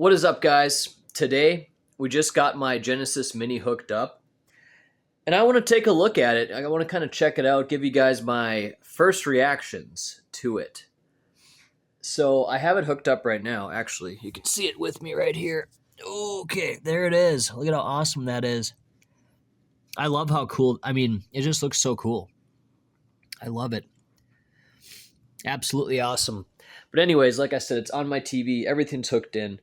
What is up, guys? Today, we just got my Genesis Mini hooked up, and I want to take a look at it. I want to kind of check it out, give you guys my first reactions to it. So, I have it hooked up right now, actually. You can see it with me right here. Okay, there it is. Look at how awesome that is. I love how cool, it just looks so cool. I love it. Absolutely awesome. But anyways, like I said, it's on my TV. Everything's hooked in.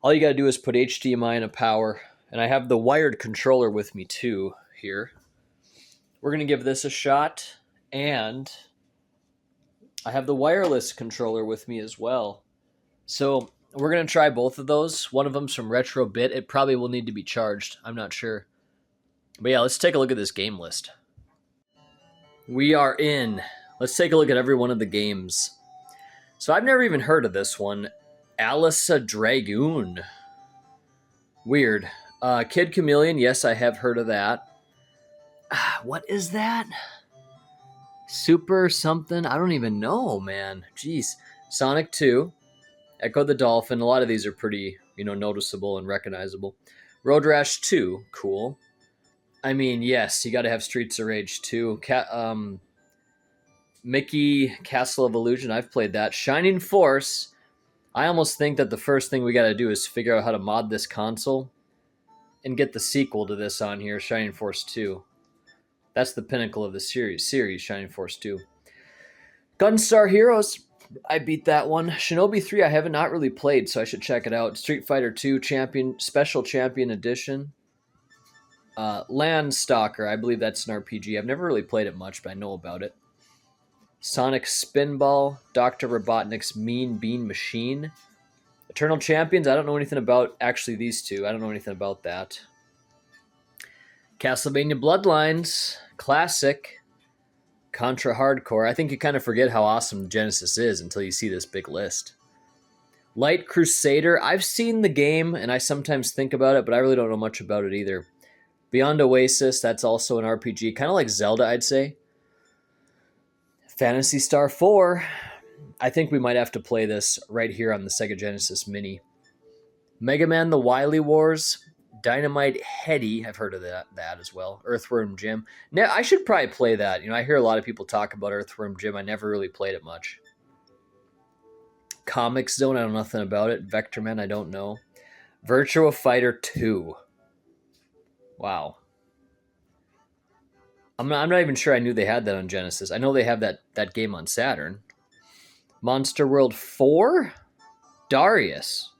All you got to do is put HDMI and a power. And I have the wired controller with me too here. We're going to give this a shot. And I have the wireless controller with me as well. So we're going to try both of those. One of them's from Retrobit. It probably will need to be charged. I'm not sure. But yeah, let's take a look at this game list. We are in. Let's take a look at every one of the games. So I've never even heard of this one. Alisa Dragoon. Weird. Kid Chameleon, yes, I have heard of that. What is that? Super something? I don't even know, man. Jeez. Sonic 2. Echo the Dolphin. A lot of these are pretty, noticeable and recognizable. Road Rash 2. Cool. Yes, you got to have Streets of Rage 2. Mickey Castle of Illusion. I've played that. Shining Force. I almost think that the first thing we got to do is figure out how to mod this console and get the sequel to this on here, Shining Force 2. That's the pinnacle of the series, Shining Force 2. Gunstar Heroes. I beat that one. Shinobi 3 I haven't not really played, so I should check it out. Street Fighter 2 Special Champion Edition. Landstalker. I believe that's an RPG. I've never really played it much, but I know about it. Sonic Spinball, Dr. Robotnik's Mean Bean Machine. Eternal Champions, I don't know anything about actually these two. I don't know anything about that. Castlevania Bloodlines, Classic, Contra Hardcore. I think you kind of forget how awesome Genesis is until you see this big list. Light Crusader, I've seen the game and I sometimes think about it, but I really don't know much about it either. Beyond Oasis, that's also an RPG, kind of like Zelda, I'd say. Phantasy Star 4. I think we might have to play this right here on the Sega Genesis Mini. Mega Man The Wily Wars. Dynamite Heady. I've heard of that as well. Earthworm Jim. Now, I should probably play that. I hear a lot of people talk about Earthworm Jim. I never really played it much. Comic Zone. I don't know nothing about it. Vector Man. I don't know. Virtua Fighter 2. Wow. I'm not even sure I knew they had that on Genesis. I know they have that game on Saturn. Monster World 4? Darius.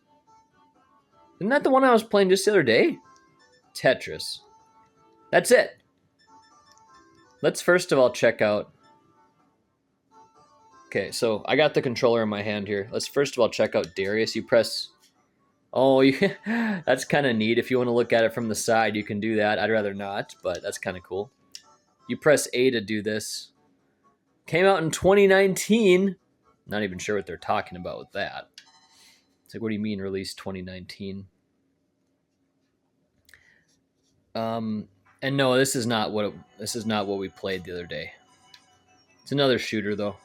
Isn't that the one I was playing just the other day? Tetris. That's it. Let's first of all check out... Okay, so I got the controller in my hand here. Let's first of all check out Darius. You press... Oh, that's kind of neat. If you want to look at it from the side, you can do that. I'd rather not, but that's kind of cool. You press A to do this. Came out in 2019. Not even sure what they're talking about with that. It's like, what do you mean released 2019? And no, this is not what we played the other day. It's another shooter though.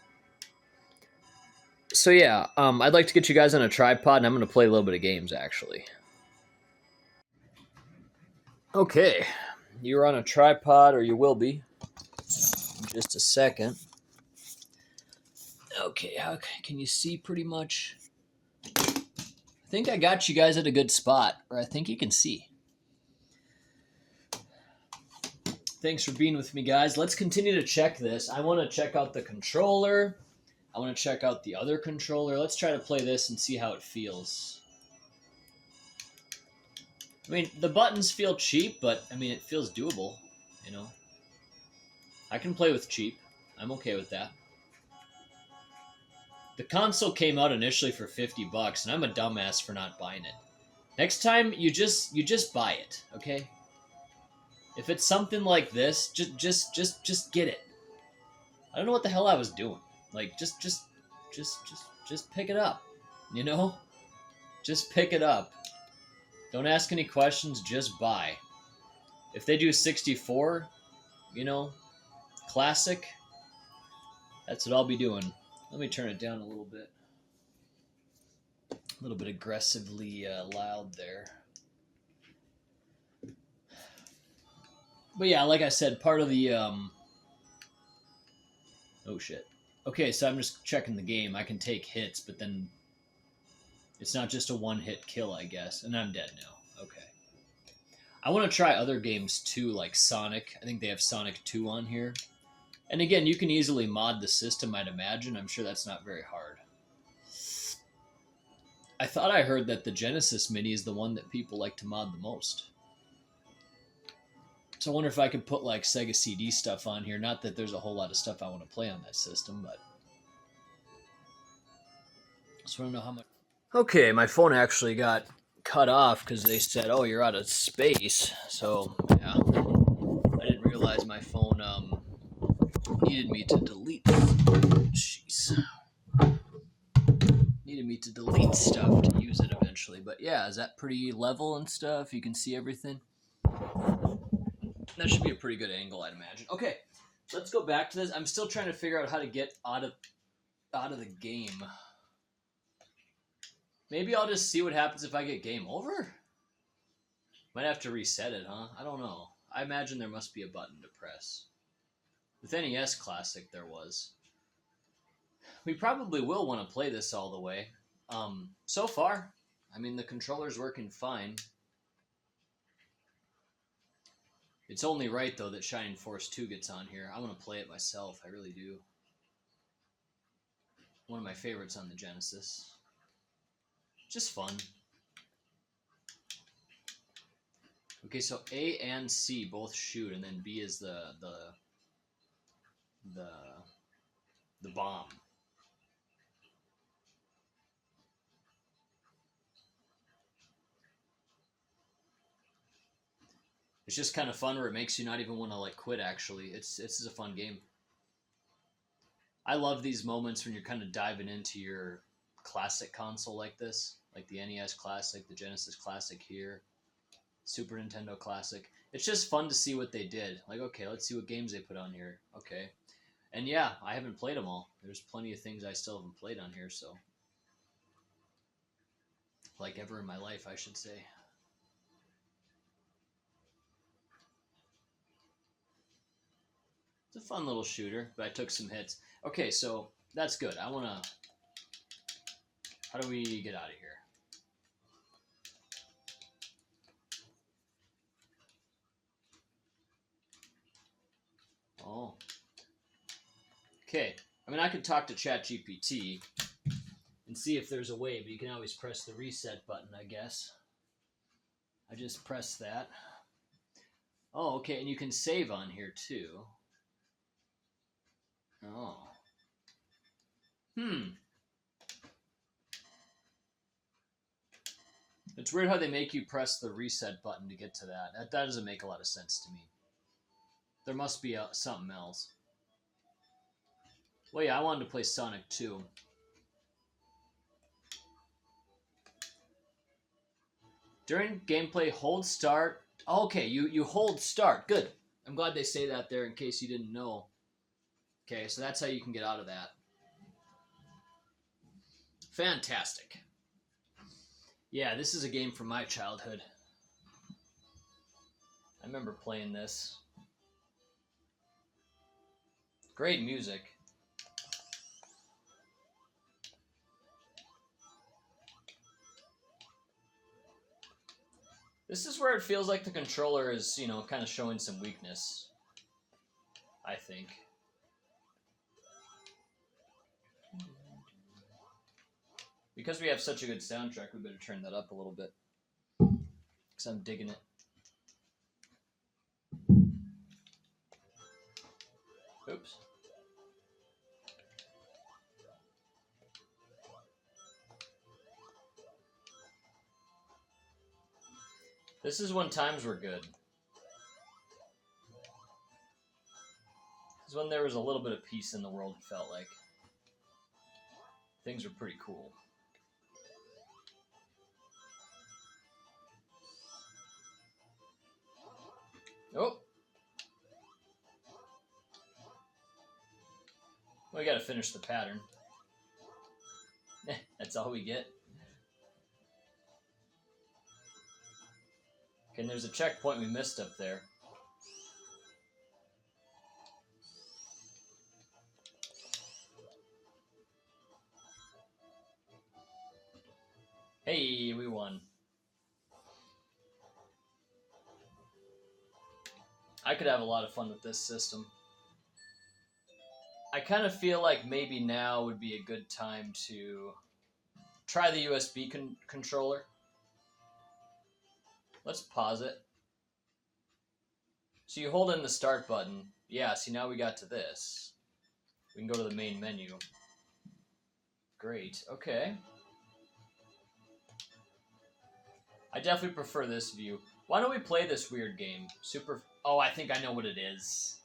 So yeah, I'd like to get you guys on a tripod, and I'm going to play a little bit of games actually. Okay, you're on a tripod, or you will be. Just a second. Okay, can you see pretty much? I think I got you guys at a good spot, or I think you can see. Thanks for being with me, guys. Let's continue to check this. I want to check out the controller. I want to check out the other controller. Let's try to play this and see how it feels. The buttons feel cheap, but, it feels doable, I can play with cheap. I'm okay with that. The console came out initially for $50, and I'm a dumbass for not buying it. Next time, you just buy it, okay? If it's something like this, just get it. I don't know what the hell I was doing. Like, just pick it up, Just pick it up. Don't ask any questions, just buy. If they do 64, classic, that's what I'll be doing. Let me turn it down a little bit. A little bit aggressively loud there. But yeah, like I said, part of the oh shit. Okay, so I'm just checking the game. I can take hits, but then it's not just a one-hit kill, I guess. And I'm dead now. Okay. I want to try other games too, like Sonic. I think they have Sonic 2 on here. And again, you can easily mod the system, I'd imagine. I'm sure that's not very hard. I thought I heard that the Genesis Mini is the one that people like to mod the most. So I wonder if I could put like Sega CD stuff on here. Not that there's a whole lot of stuff I want to play on that system, but I just want to know how much. Okay, my phone actually got cut off because they said, "Oh, you're out of space." So yeah, I didn't realize my phone needed me to delete. Jeez, needed me to delete stuff to use it eventually. But yeah, is that pretty level and stuff? You can see everything. That should be a pretty good angle, I'd imagine. Okay, let's go back to this. I'm still trying to figure out how to get out of the game. Maybe I'll just see what happens if I get game over. Might have to reset it, huh? I don't know. I imagine there must be a button to press. With NES Classic, there was. We probably will want to play this all the way. So far, I mean, the controller's working fine. It's only right, though, that Shining Force 2 gets on here. I want to play it myself. I really do. One of my favorites on the Genesis. Just fun. Okay, so A and C both shoot, and then B is the bomb. It's just kind of fun where it makes you not even want to like quit. Actually, it's a fun game. I love these moments when you're kind of diving into your classic console like this, like the NES Classic, the Genesis Classic here, Super Nintendo Classic. It's just fun to see what they did. Like, okay, let's see what games they put on here. Okay, and yeah, I haven't played them all. There's plenty of things I still haven't played on here, so like ever in my life, I should say. It's a fun little shooter, but I took some hits. Okay, so that's good. I want to... How do we get out of here? Oh. Okay. I mean, I could talk to ChatGPT and see if there's a way, but you can always press the reset button, I guess. I just press that. Oh, okay, and you can save on here, too. Oh. It's weird how they make you press the reset button to get to that. That doesn't make a lot of sense to me. There must be something else. Well, yeah, I wanted to play Sonic 2. During gameplay, hold start. Oh, okay, you hold start. Good. I'm glad they say that there in case you didn't know. Okay, so that's how you can get out of that. Fantastic. Yeah, this is a game from my childhood. I remember playing this. Great music. This is where it feels like the controller is, you know, kind of showing some weakness, I think. Because we have such a good soundtrack, we better turn that up a little bit. Because I'm digging it. Oops. This is when times were good. This is when there was a little bit of peace in the world, it felt like. Things were pretty cool. Oh! We gotta finish the pattern. That's all we get. And there's a checkpoint we missed up there. Hey, we won. I could have a lot of fun with this system. I kind of feel like maybe now would be a good time to try the USB controller. Let's pause it. So you hold in the start button. Yeah, see, now we got to this. We can go to the main menu. Great, okay. I definitely prefer this view. Why don't we play this weird game? Oh, I think I know what it is.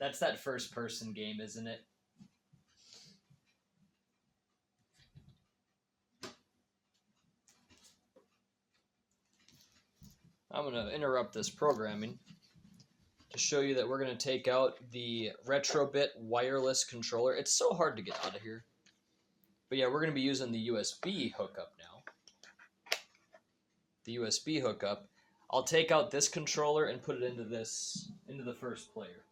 That's that first-person game, isn't it? I'm going to interrupt this programming to show you that we're going to take out the Retrobit wireless controller. It's so hard to get out of here. But yeah, we're going to be using the USB hookup now. The USB hookup. I'll take out this controller and put it into the first player.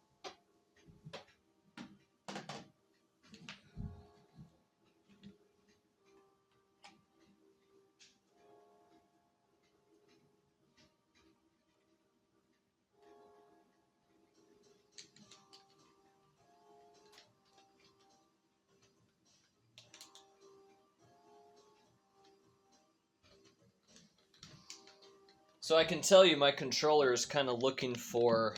So I can tell you my controller is kind of looking for...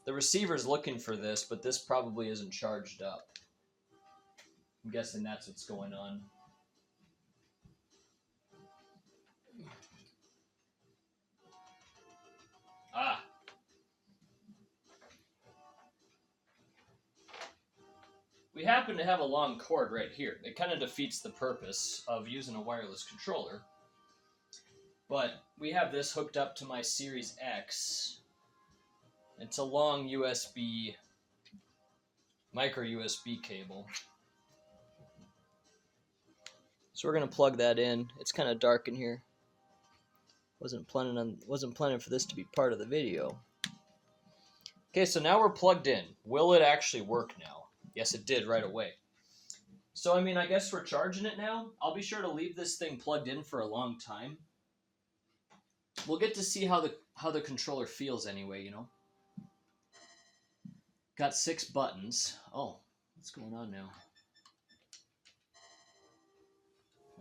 The receiver's looking for this, but this probably isn't charged up. I'm guessing that's what's going on. Ah! We happen to have a long cord right here. It kind of defeats the purpose of using a wireless controller. But we have this hooked up to my Series X. It's a long USB, micro USB cable. So we're gonna plug that in. It's kind of dark in here. Wasn't planning for this to be part of the video. Okay, so now we're plugged in. Will it actually work now? Yes, it did right away. So I mean, I guess we're charging it now. I'll be sure to leave this thing plugged in for a long time. We'll get to see how the controller feels anyway, you know. Got 6 buttons. Oh, what's going on now?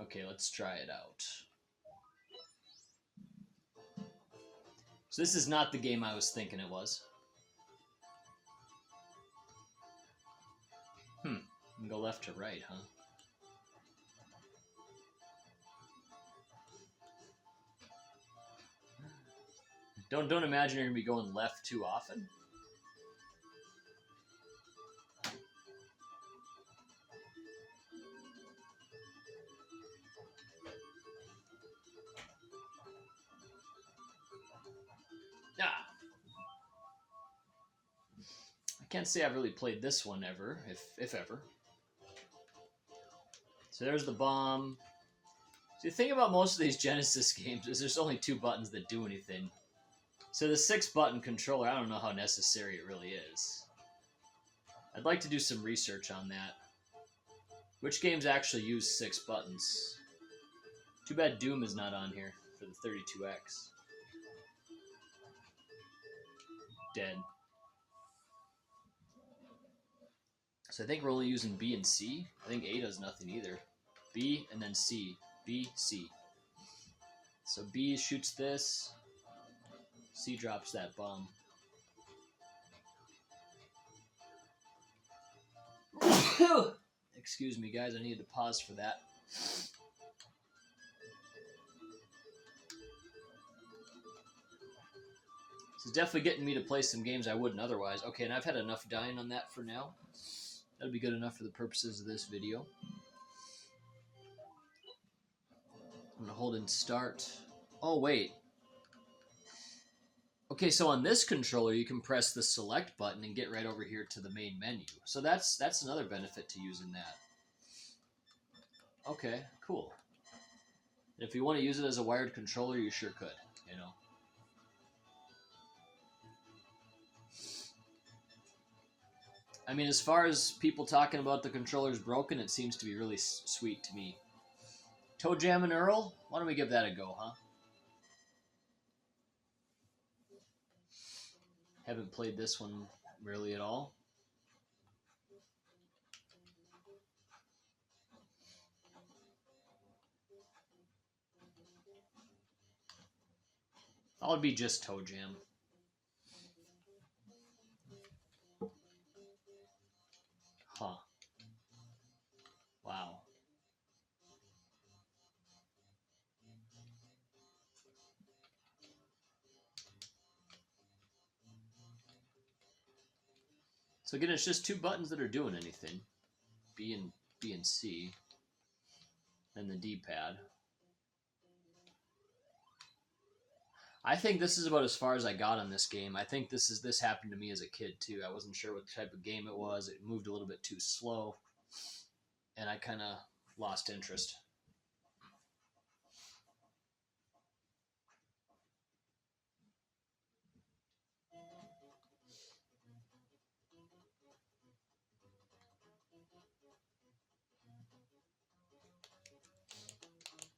Okay, let's try it out. So this is not the game I was thinking it was. You can go left to right, huh? Don't imagine you're gonna be going left too often. Ah. I can't say I've really played this one ever, if ever. So there's the bomb. So the thing about most of these Genesis games is there's only 2 buttons that do anything. So the 6-button controller, I don't know how necessary it really is. I'd like to do some research on that. Which games actually use 6 buttons? Too bad Doom is not on here for the 32X. Dead. So I think we're only using B and C. I think A does nothing either. B and then C. B, C. So B shoots this. C drops that bomb. Excuse me, guys. I needed to pause for that. This is definitely getting me to play some games I wouldn't otherwise. Okay, and I've had enough dying on that for now. That'll be good enough for the purposes of this video. I'm going to hold in start. Oh, wait. Okay, so on this controller, you can press the select button and get right over here to the main menu. So that's another benefit to using that. Okay, cool. And if you want to use it as a wired controller, you sure could, you know. I mean, as far as people talking about the controller's broken, it seems to be really sweet to me. Toe Jam and Earl? Why don't we give that a go, huh? Haven't played this one really at all. I'll be just Toe Jam. Huh. Wow. So again, it's just two buttons that are doing anything. B and C. And the D-pad. I think this is about as far as I got on this game. I think this happened to me as a kid too. I wasn't sure what type of game it was. It moved a little bit too slow, and I kind of lost interest.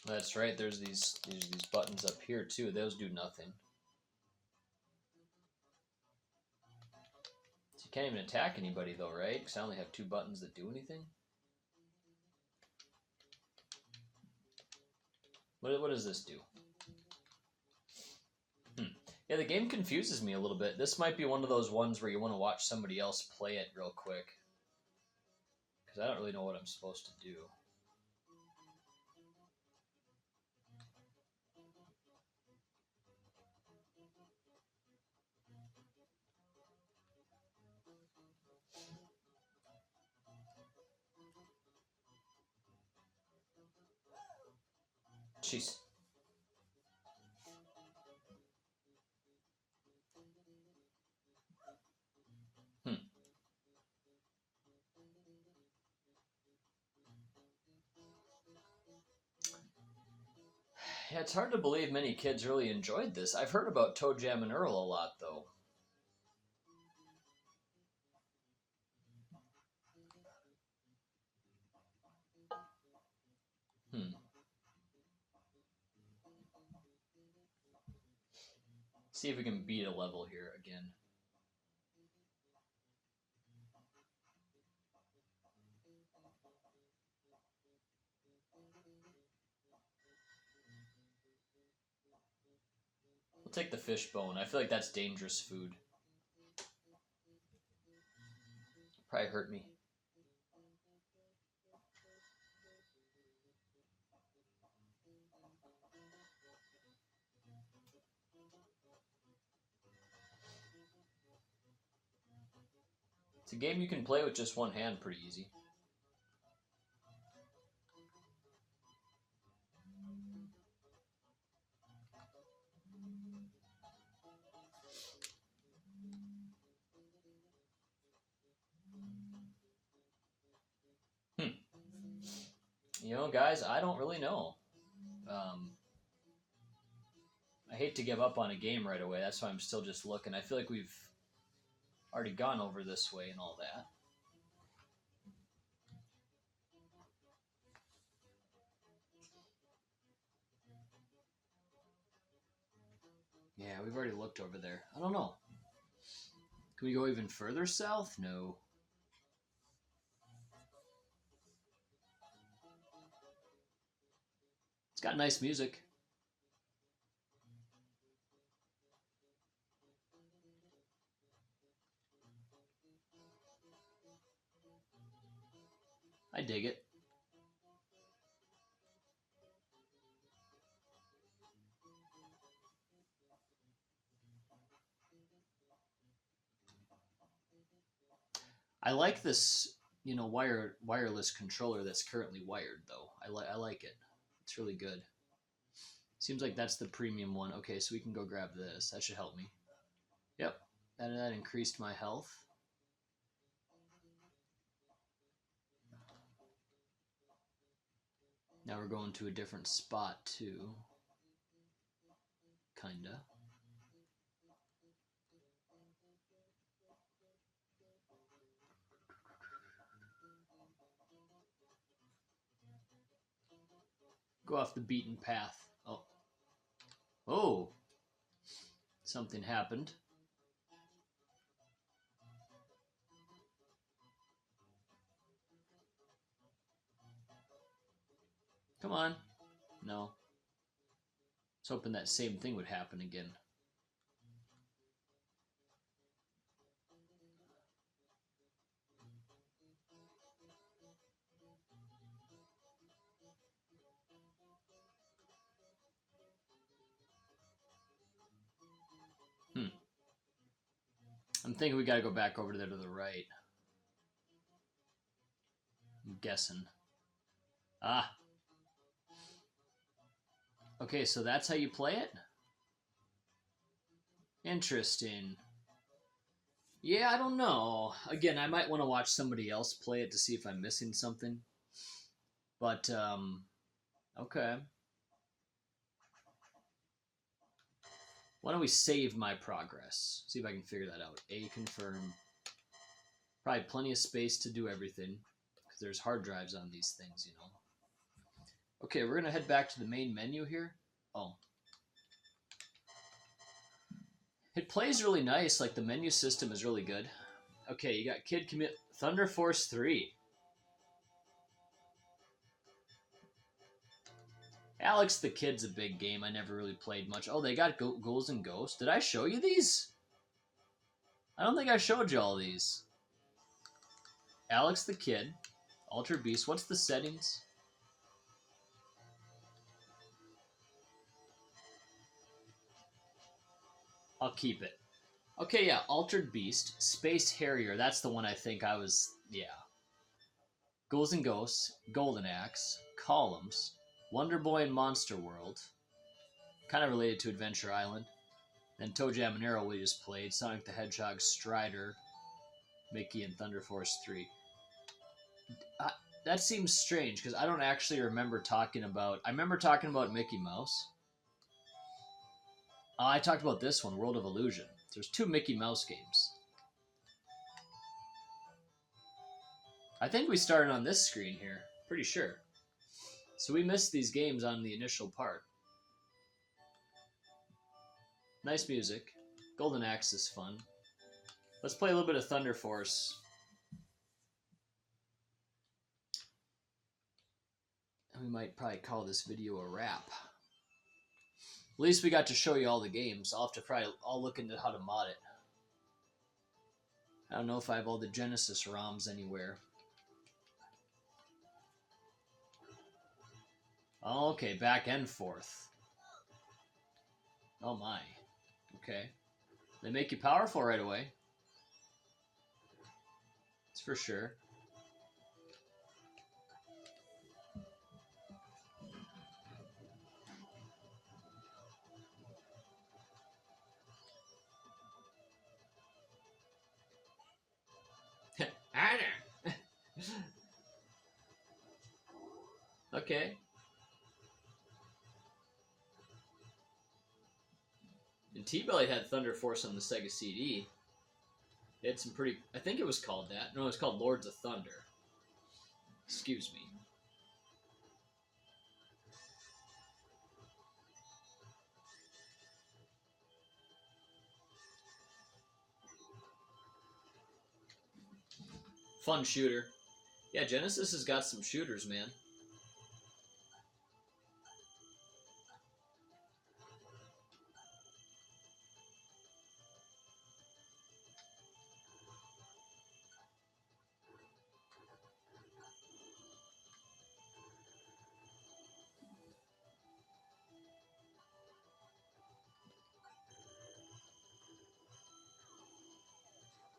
That's right. There's these buttons up here too. Those do nothing. So you can't even attack anybody though, right? Because I only have two buttons that do anything. What does this do? Yeah, the game confuses me a little bit. This might be one of those ones where you want to watch somebody else play it real quick. Because I don't really know what I'm supposed to do. Jeez. Yeah, it's hard to believe many kids really enjoyed this. I've heard about Toe Jam and Earl a lot, though. Hmm. See if we can beat a level here again. We'll take the fishbone. I feel like that's dangerous food. Probably hurt me. It's a game you can play with just one hand pretty easy. You know, guys, I don't really know. I hate to give up on a game right away. That's why I'm still just looking. I feel like we've already gone over this way and all that. Yeah, we've already looked over there. I don't know. Can we go even further south? No. It's got nice music. I dig it. I like this, wireless controller that's currently wired though. I like it. It's really good. Seems like that's the premium one. Okay, so we can go grab this. That should help me. Yep. That increased my health. Now we're going to a different spot too. Kinda. Go off the beaten path. Oh. Oh! Something happened. Come on. No. I was hoping that same thing would happen again. I'm thinking we gotta go back over there to the right. I'm guessing. Ah. Okay, so that's how you play it? Interesting. Yeah, I don't know. Again, I might want to watch somebody else play it to see if I'm missing something. But, okay. Why don't we save my progress? See if I can figure that out. A, confirm. Probably plenty of space to do everything. Because there's hard drives on these things, you know. Okay, we're going to head back to the main menu here. Oh. It plays really nice. Like, the menu system is really good. Okay, you got Kid Commit Thunder Force 3. Alex the Kid's a big game. I never really played much. Oh, they got Ghouls and Ghosts. Did I show you these? I don't think I showed you all these. Alex the Kid. Altered Beast. What's the settings? I'll keep it. Okay, yeah. Altered Beast. Space Harrier. That's the one I think I was... Yeah. Ghouls and Ghosts. Golden Axe. Columns. Wonder Boy and Monster World. Kind of related to Adventure Island. Then Toe Jam and Arrow we just played. Sonic the Hedgehog, Strider, Mickey, and Thunder Force 3. That seems strange because I don't actually remember talking about... I remember talking about Mickey Mouse. I talked about this one, World of Illusion. There's 2 Mickey Mouse games. I think we started on this screen here. Pretty sure. So we missed these games on the initial part. Nice music. Golden Axe is fun. Let's play a little bit of Thunder Force. And we might probably call this video a wrap. At least we got to show you all the games. I'll look into how to mod it. I don't know if I have all the Genesis ROMs anywhere. Oh, okay, back and forth. Oh my. Okay. They make you powerful right away. That's for sure. Okay. And T-Belly had Thunder Force on the Sega CD. It had some pretty... I think it was called that. No, it was called Lords of Thunder. Excuse me. Fun shooter. Yeah, Genesis has got some shooters, man.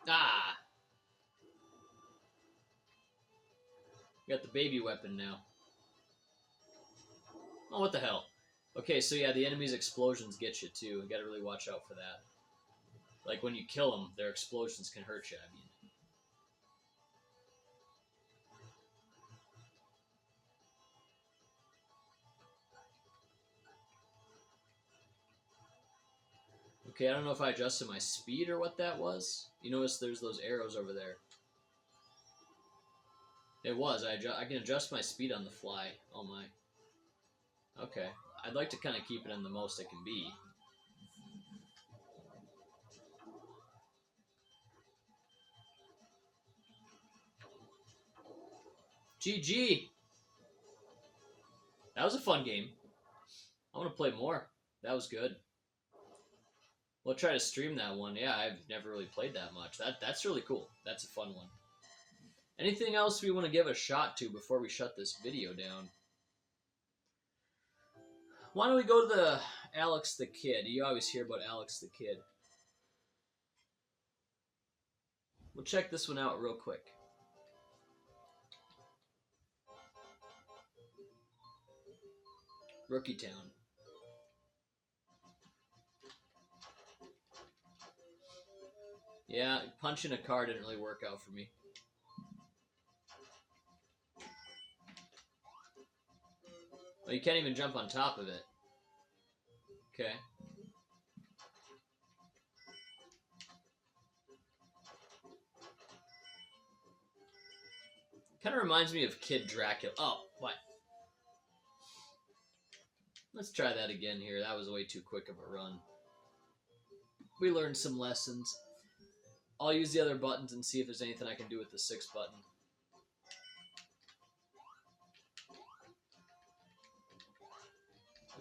Ah! We got the baby weapon now. Oh, what the hell? Okay, so yeah, the enemy's explosions get you too. You gotta really watch out for that. Like when you kill them, their explosions can hurt you, I mean. Okay, I don't know if I adjusted my speed or what that was. You notice there's those arrows over there. It was. I can adjust my speed on the fly. Oh my. Okay. I'd like to kind of keep it in the most it can be. GG! That was a fun game. I want to play more. That was good. We'll try to stream that one. Yeah, I've never really played that much. That's really cool. That's a fun one. Anything else we want to give a shot to before we shut this video down? Why don't we go to the Alex the Kid? You always hear about Alex the Kid. We'll check this one out real quick. Rookie Town. Yeah, punching a car didn't really work out for me. Oh, you can't even jump on top of it. Okay. Kind of reminds me of Kid Dracula. Oh, what? Let's try that again here. That was way too quick of a run. We learned some lessons. I'll use the other buttons and see if there's anything I can do with the 6 button.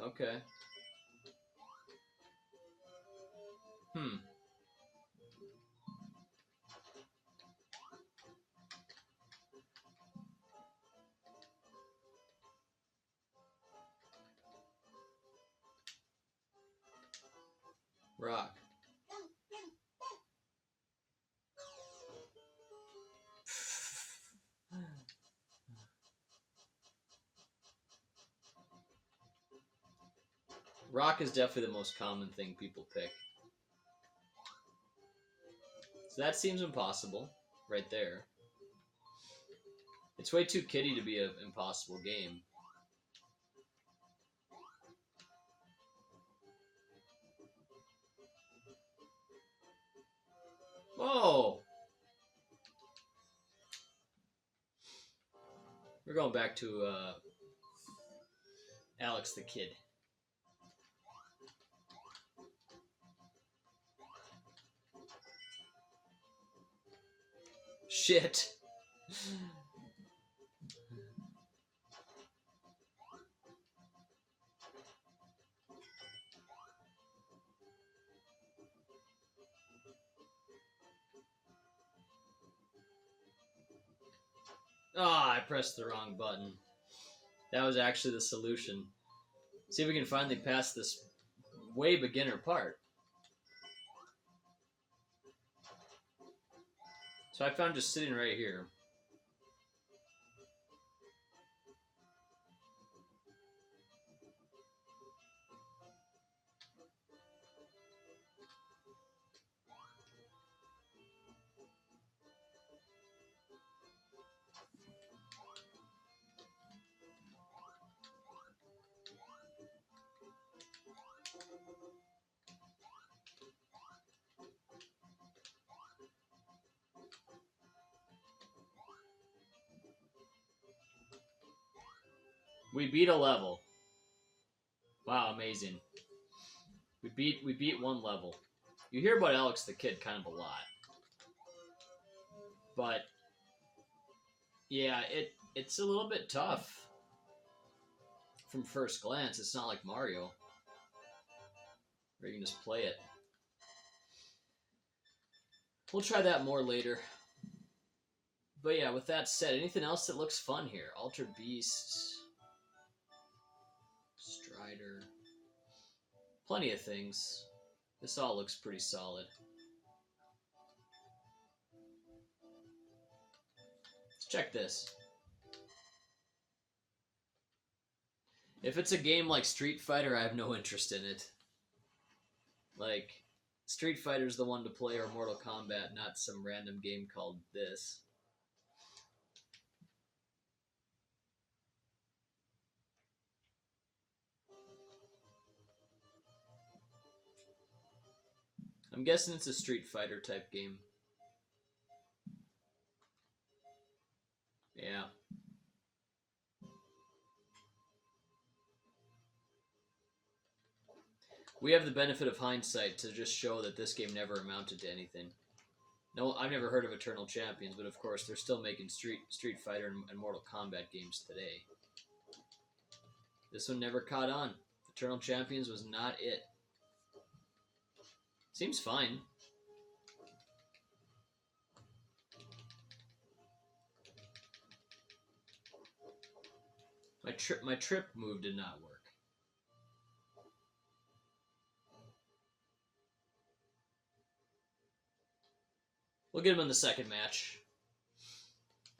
Okay. Rock. Rock is definitely the most common thing people pick. So that seems impossible, right there. It's way too kiddie to be an impossible game. Whoa! We're going back to Alex the Kid. Shit! Ah, I pressed the wrong button. That was actually the solution. See if we can finally pass this way beginner part. So I found just sitting right here. We beat a level. Wow, amazing. We beat one level. You hear about Alex the Kid kind of a lot. But yeah, it's a little bit tough from first glance. It's not like Mario, where you can just play it. We'll try that more later. But yeah, with that said, anything else that looks fun here? Altered Beasts, Strider, plenty of things. This all looks pretty solid. Let's check this. If it's a game like Street Fighter, I have no interest in it. Like, Street Fighter's the one to play, or Mortal Kombat, not some random game called this. I'm guessing it's a Street Fighter type game. Yeah. We have the benefit of hindsight to just show that this game never amounted to anything. No, I've never heard of Eternal Champions, but of course they're still making Street Fighter and Mortal Kombat games today. This one never caught on. Eternal Champions was not it. Seems fine. My trip move did not work. We'll get him in the second match.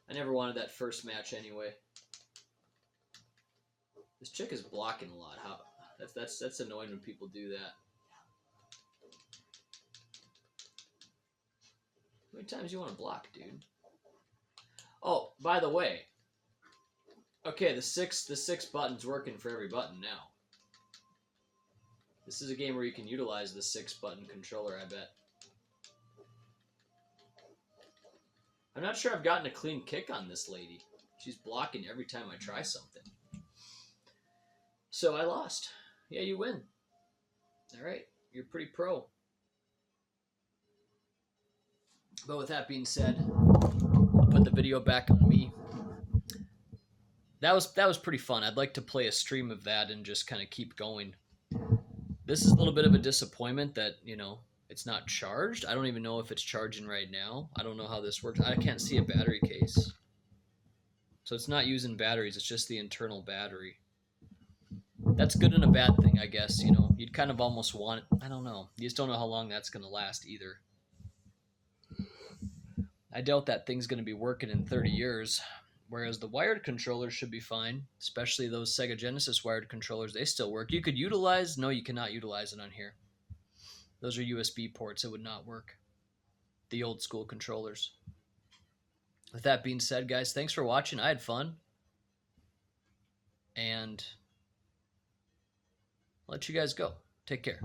I never wanted that first match anyway. This chick is blocking a lot. How that's annoying when people do that. How many times do you want to block, dude? Oh, by the way. Okay, the six buttons working for every button now. This is a game where you can utilize the 6-button controller, I bet. I'm not sure I've gotten a clean kick on this lady. She's blocking every time I try something. So I lost. Yeah, you win. All right, you're pretty pro. But with that being said, I'll put the video back on me. That was pretty fun. I'd like to play a stream of that and just kind of keep going. This is a little bit of a disappointment that, you know, it's not charged. I don't even know if it's charging right now. I don't know how this works. I can't see a battery case. So it's not using batteries. It's just the internal battery. That's good and a bad thing, I guess. You know, you'd kind of almost want it. I don't know. You just don't know how long that's going to last either. I doubt that thing's going to be working in 30 years. Whereas the wired controllers should be fine, especially those Sega Genesis wired controllers. They still work. You could utilize... No, you cannot utilize it on here. Those are USB ports. It would not work. The old school controllers. With that being said, guys, thanks for watching. I had fun. And I'll let you guys go. Take care.